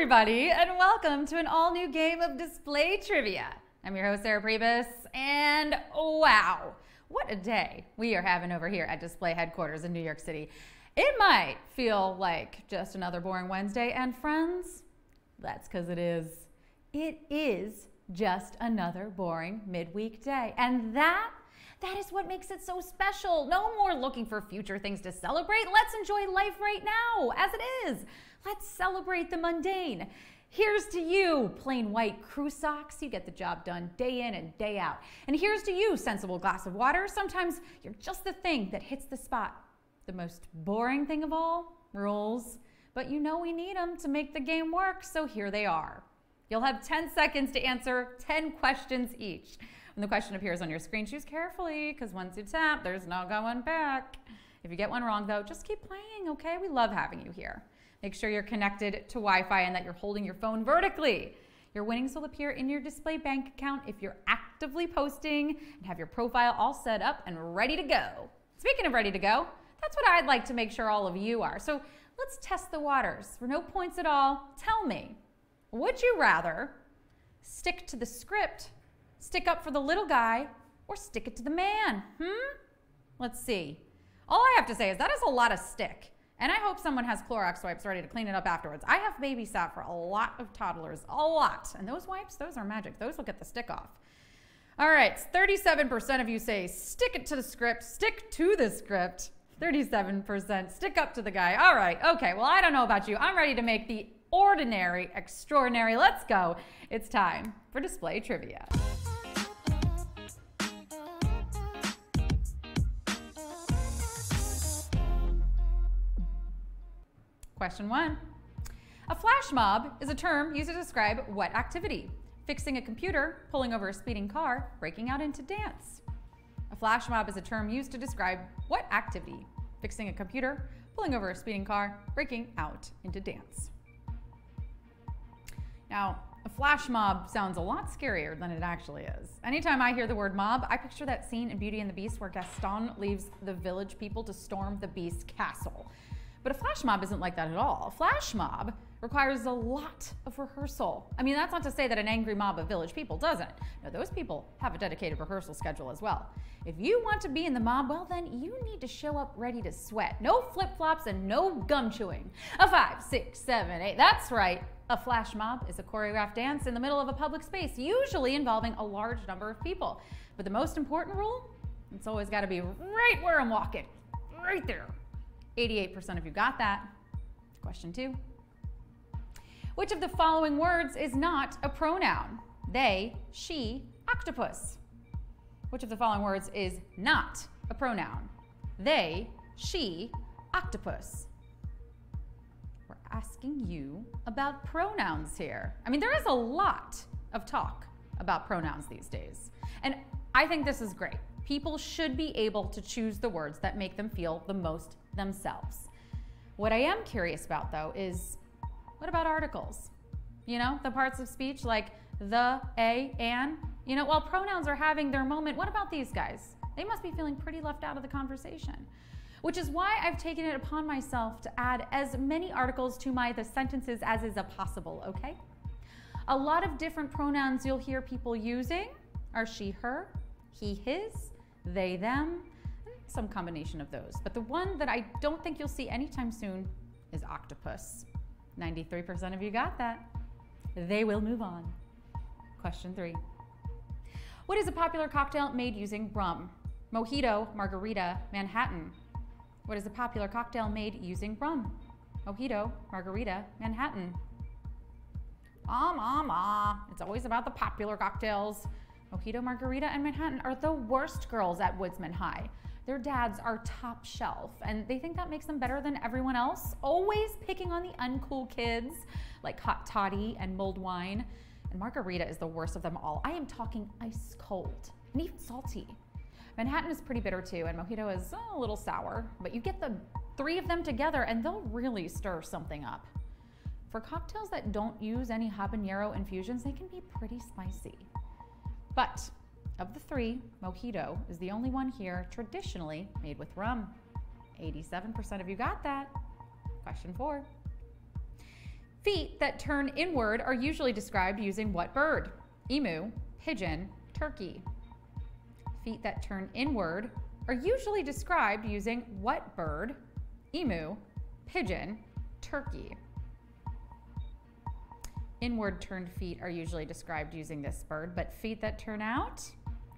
everybody, and welcome to an all-new game of display trivia. I'm your host, Sarah Pribis, and wow, what a day we are having over here at Display Headquarters in New York City. It might feel like just another boring Wednesday, and friends, that's because it is. It is just another boring midweek day, and that is what makes it so special. No more looking for future things to celebrate. Let's enjoy life right now as it is. Let's celebrate the mundane. Here's to you, plain white crew socks. You get the job done day in and day out. And here's to you, sensible glass of water. Sometimes you're just the thing that hits the spot. The most boring thing of all, rules. But you know we need them to make the game work, so here they are. You'll have 10 seconds to answer 10 questions each. When the question appears on your screen, choose carefully, because once you tap, there's no going back. If you get one wrong, though, just keep playing, okay? We love having you here. Make sure you're connected to Wi-Fi and that you're holding your phone vertically. Your winnings will appear in your display bank account if you're actively posting and have your profile all set up and ready to go. Speaking of ready to go, that's what I'd like to make sure all of you are. So let's test the waters. For no points at all, tell me, would you rather stick to the script, stick up for the little guy, or stick it to the man? Let's see. All I have to say is that is a lot of stick. And I hope someone has Clorox wipes ready to clean it up afterwards. I have babysat for a lot of toddlers, a lot. And those wipes, those are magic. Those will get the stick off. All right, 37% of you say stick it to the script, stick to the script. 37% stick up to the guy. All right, okay, well, I don't know about you. I'm ready to make the ordinary extraordinary. Let's go. It's time for display trivia. Question 1. A flash mob is a term used to describe what activity? Fixing a computer, pulling over a speeding car, breaking out into dance. A flash mob is a term used to describe what activity? Fixing a computer, pulling over a speeding car, breaking out into dance. Now, a flash mob sounds a lot scarier than it actually is. Anytime I hear the word mob, I picture that scene in Beauty and the Beast where Gaston leaves the village people to storm the Beast's castle. But a flash mob isn't like that at all. A flash mob requires a lot of rehearsal. I mean, that's not to say that an angry mob of village people doesn't. No, those people have a dedicated rehearsal schedule as well. If you want to be in the mob, well then you need to show up ready to sweat. No flip-flops and no gum chewing. A 5, 6, 7, 8, that's right. A flash mob is a choreographed dance in the middle of a public space, usually involving a large number of people. But the most important rule, it's always gotta be right where I'm walking, right there. 88% of you got that. Question 2. Which of the following words is not a pronoun? They, she, octopus. Which of the following words is not a pronoun? They, she, octopus. We're asking you about pronouns here. I mean, there is a lot of talk about pronouns these days. And I think this is great. People should be able to choose the words that make them feel the most themselves. What I am curious about, though, is what about articles? You know, the parts of speech like the, a, and. You know, while pronouns are having their moment, what about these guys? They must be feeling pretty left out of the conversation. Which is why I've taken it upon myself to add as many articles to my the sentences as is possible, okay? A lot of different pronouns you'll hear people using are she, her, he, his, they, them, some combination of those. But the one that I don't think you'll see anytime soon is octopus. 93% of you got that. They will move on. Question 3. What is a popular cocktail made using rum? Mojito, margarita, Manhattan. What is a popular cocktail made using rum? Mojito, margarita, Manhattan. It's always about the popular cocktails. Mojito, margarita, and Manhattan are the worst girls at Woodsman High. Their dads are top shelf, and they think that makes them better than everyone else, always picking on the uncool kids like hot toddy and mulled wine. And margarita is the worst of them all. I am talking ice cold and even salty. Manhattan is pretty bitter too, and mojito is a little sour, but you get the 3 of them together and they'll really stir something up. For cocktails that don't use any habanero infusions, they can be pretty spicy. But of the 3, mojito is the only one here traditionally made with rum. 87% of you got that. Question 4. Feet that turn inward are usually described using what bird? Emu, pigeon, turkey. Feet that turn inward are usually described using what bird? Emu, pigeon, turkey. Inward turned feet are usually described using this bird, but feet that turn out,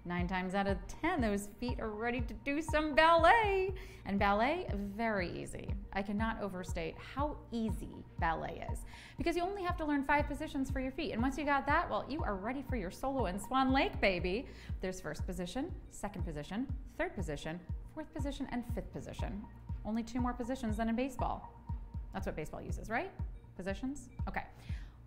9 times out of 10, those feet are ready to do some ballet. And ballet, very easy. I cannot overstate how easy ballet is because you only have to learn 5 positions for your feet. And once you got that, well, you are ready for your solo in Swan Lake, baby. There's first position, second position, third position, fourth position, and fifth position. Only 2 more positions than in baseball. That's what baseball uses, right? Positions? Okay.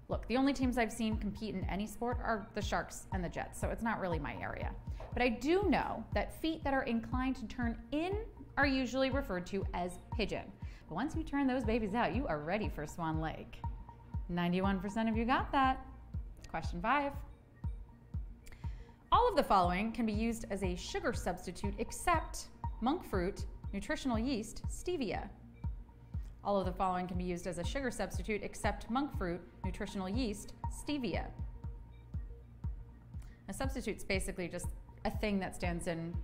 Look, the only teams I've seen compete in any sport are the Sharks and the Jets, so it's not really my area. But I do know that feet that are inclined to turn in are usually referred to as pigeon. But once you turn those babies out, you are ready for Swan Lake. 91% of you got that. Question 5. All of the following can be used as a sugar substitute except monk fruit, nutritional yeast, stevia. All of the following can be used as a sugar substitute except monk fruit, nutritional yeast, stevia. A substitute's basically just a thing that stands in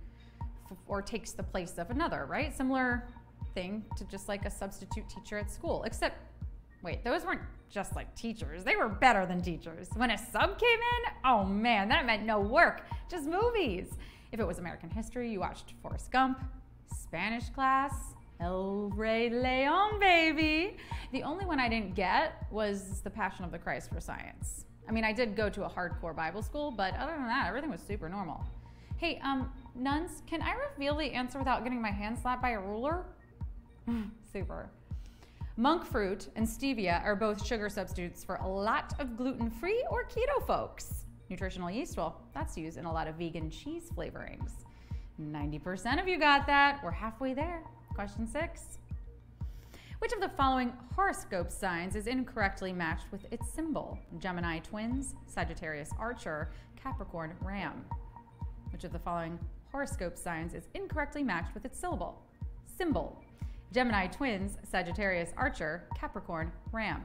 or takes the place of another, right? Similar thing to just like a substitute teacher at school, except, wait, those weren't just like teachers. They were better than teachers. When a sub came in, oh man, that meant no work, just movies. If it was American history, you watched Forrest Gump, Spanish class, El Rey Leon, baby. The only one I didn't get was The Passion of the Christ for science. I mean, I did go to a hardcore Bible school, but other than that, everything was super normal. Hey, nuns, can I reveal the answer without getting my hand slapped by a ruler? Super. Monk fruit and stevia are both sugar substitutes for a lot of gluten-free or keto folks. Nutritional yeast, well, that's used in a lot of vegan cheese flavorings. 90% of you got that. We're halfway there. Question 6. Which of the following horoscope signs is incorrectly matched with its symbol? Gemini twins, Sagittarius archer, Capricorn ram. Which of the following horoscope signs is incorrectly matched with its symbol? Gemini twins, Sagittarius archer, Capricorn ram.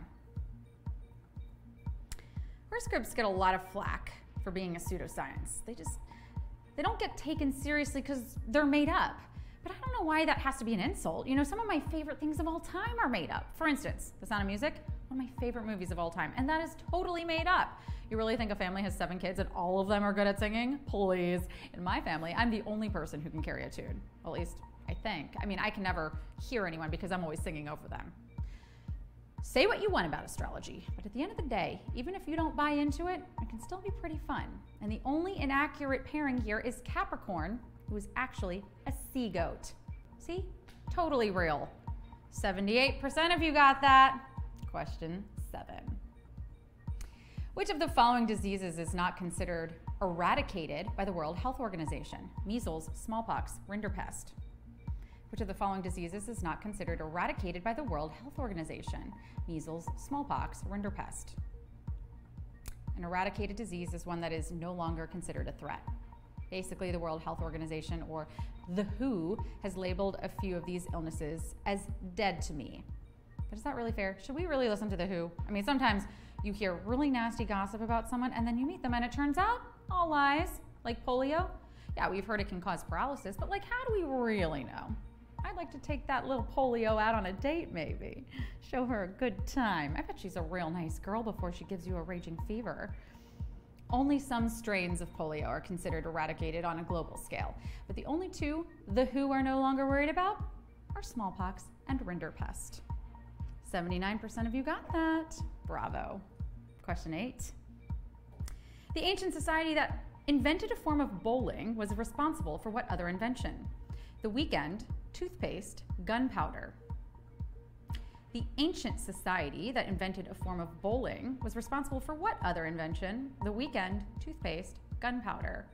Horoscopes get a lot of flack for being a pseudoscience. They don't get taken seriously because they're made up. But I don't know why that has to be an insult. You know, some of my favorite things of all time are made up. For instance, The Sound of Music, one of my favorite movies of all time, and that is totally made up. You really think a family has 7 kids and all of them are good at singing? Please. In my family, I'm the only person who can carry a tune. At least, I think. I mean, I can never hear anyone because I'm always singing over them. Say what you want about astrology, but at the end of the day, even if you don't buy into it, it can still be pretty fun. And the only inaccurate pairing here is Capricorn, who is actually a sea goat. See? Totally real. 78% of you got that. Question 7. Which of the following diseases is not considered eradicated by the World Health Organization? Measles, smallpox, rinderpest. Which of the following diseases is not considered eradicated by the World Health Organization? Measles, smallpox, rinderpest. An eradicated disease is one that is no longer considered a threat. Basically, the World Health Organization, or the WHO, has labeled a few of these illnesses as dead to me. But is that really fair? Should we really listen to the WHO? I mean, sometimes you hear really nasty gossip about someone and then you meet them and it turns out all lies, like polio. Yeah, we've heard it can cause paralysis, but like, how do we really know? I'd like to take that little polio out on a date, maybe. Show her a good time. I bet she's a real nice girl before she gives you a raging fever. Only some strains of polio are considered eradicated on a global scale, but the only 2 the WHO are no longer worried about are smallpox and rinderpest. 79% of you got that. Bravo. Question 8. The ancient society that invented a form of bowling was responsible for what other invention? The weekend, toothpaste, gunpowder. The ancient society that invented a form of bowling was responsible for what other invention? The weekend, toothpaste, gunpowder.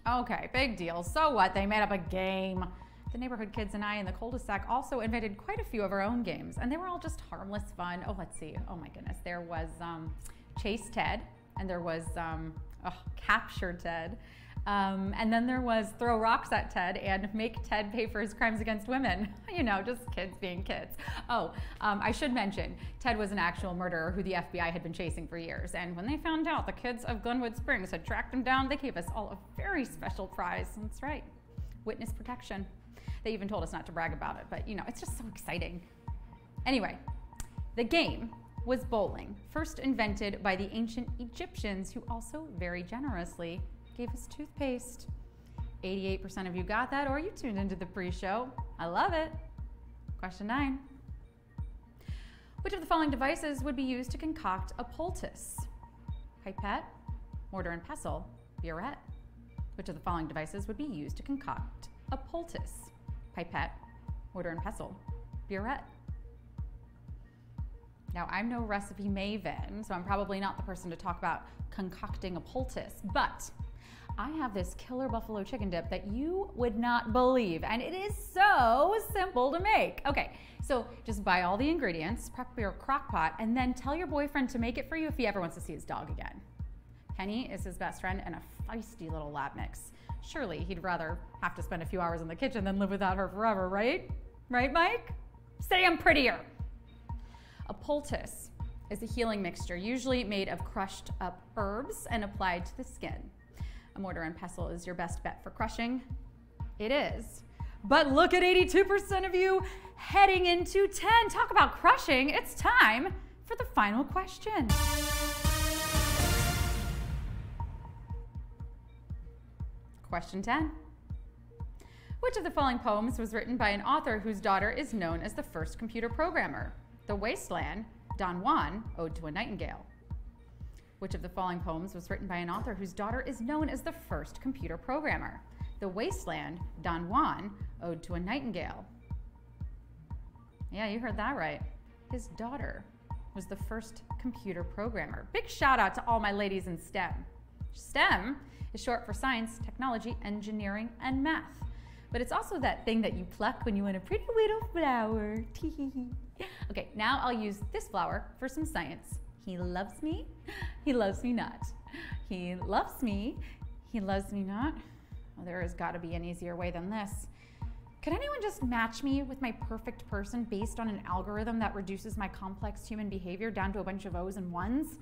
Okay, big deal. So what? They made up a game. The neighborhood kids and I in the cul-de-sac also invented quite a few of our own games, and they were all just harmless fun. Oh, let's see. Oh my goodness. There was Chase Ted, and there was Capture Ted. And then there was throw rocks at Ted and make Ted pay for his crimes against women. You know, just kids being kids. Oh, I should mention, Ted was an actual murderer who the FBI had been chasing for years. And when they found out the kids of Glenwood Springs had tracked him down, they gave us all a very special prize. That's right, witness protection. They even told us not to brag about it, but you know, it's just so exciting. Anyway, the game was bowling, first invented by the ancient Egyptians, who also very generously gave us toothpaste. 88% of you got that, or you tuned into the pre-show. I love it. Question 9. Which of the following devices would be used to concoct a poultice? Pipette, mortar and pestle, burette. Which of the following devices would be used to concoct a poultice? Pipette, mortar and pestle, burette. Now, I'm no recipe maven, so I'm probably not the person to talk about concocting a poultice, but I have this killer buffalo chicken dip that you would not believe, and it is so simple to make. Okay, so just buy all the ingredients, prep your crock pot, and then tell your boyfriend to make it for you if he ever wants to see his dog again. Penny is his best friend and a feisty little lab mix. Surely he'd rather have to spend a few hours in the kitchen than live without her forever, right? Right, Mike? Say I'm prettier. A poultice is a healing mixture, usually made of crushed up herbs and applied to the skin. A mortar and pestle is your best bet for crushing. It is. But look at 82% of you heading into 10. Talk about crushing. It's time for the final question. Question 10. Which of the following poems was written by an author whose daughter is known as the first computer programmer? The Wasteland, Don Juan, Ode to a Nightingale. Which of the following poems was written by an author whose daughter is known as the first computer programmer? The Wasteland, Don Juan, Ode to a Nightingale. Yeah, you heard that right. His daughter was the first computer programmer. Big shout out to all my ladies in STEM. STEM is short for science, technology, engineering, and math. But it's also that thing that you pluck when you want a pretty little flower. Okay, now I'll use this flower for some science. He loves me not. He loves me, he loves me not. Well, there has got to be an easier way than this. Could anyone just match me with my perfect person based on an algorithm that reduces my complex human behavior down to a bunch of O's and ones?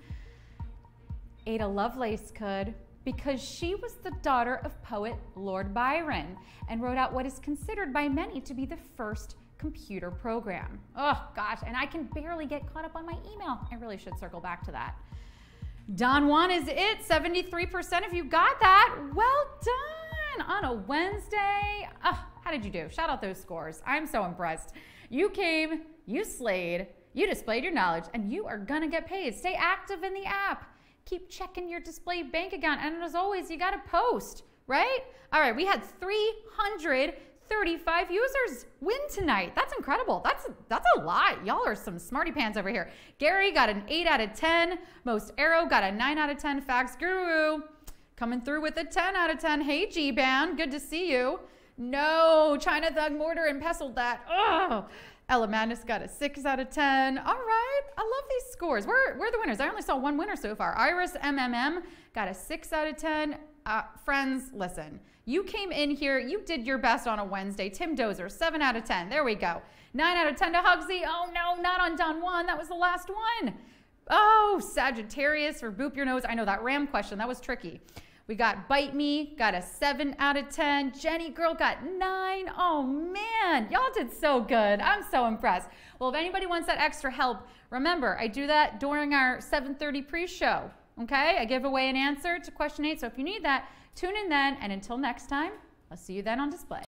Ada Lovelace could, because she was the daughter of poet Lord Byron and wrote out what is considered by many to be the first computer program. Oh gosh, and I can barely get caught up on my email. I really should circle back to that. Don Juan is it. 73% of you got that. Well done on a Wednesday. Oh, how did you do? Shout out those scores. I'm so impressed. You came, you slayed, you displayed your knowledge, and you are gonna get paid. Stay active in the app. Keep checking your display bank account, and as always, you gotta post, right? All right, we had 335 users win tonight. That's incredible. That's a lot. Y'all are some smarty pants over here. Gary got an 8 out of 10. Most Arrow got a 9 out of 10. Fax Guru coming through with a 10 out of 10. Hey, G-Band, good to see you. No, China Thug Mortar and Pestled that. Oh, Ella Madness got a 6 out of 10. All right, I love these scores. We're the winners. I only saw one winner so far. Iris MMM got a 6 out of 10. Friends, listen. You came in here, you did your best on a Wednesday. Tim Dozer, 7 out of 10. There we go. 9 out of 10 to Hugsy. Oh no, not on Don Juan. That was the last one. Oh, Sagittarius for Boop Your Nose. I know that RAM question, that was tricky. We got Bite Me, got a 7 out of 10. Jenny Girl got 9. Oh man, y'all did so good. I'm so impressed. Well, if anybody wants that extra help, remember, I do that during our 7:30 pre-show. Okay, I give away an answer to question 8. So if you need that, tune in then. And until next time, I'll see you then on display.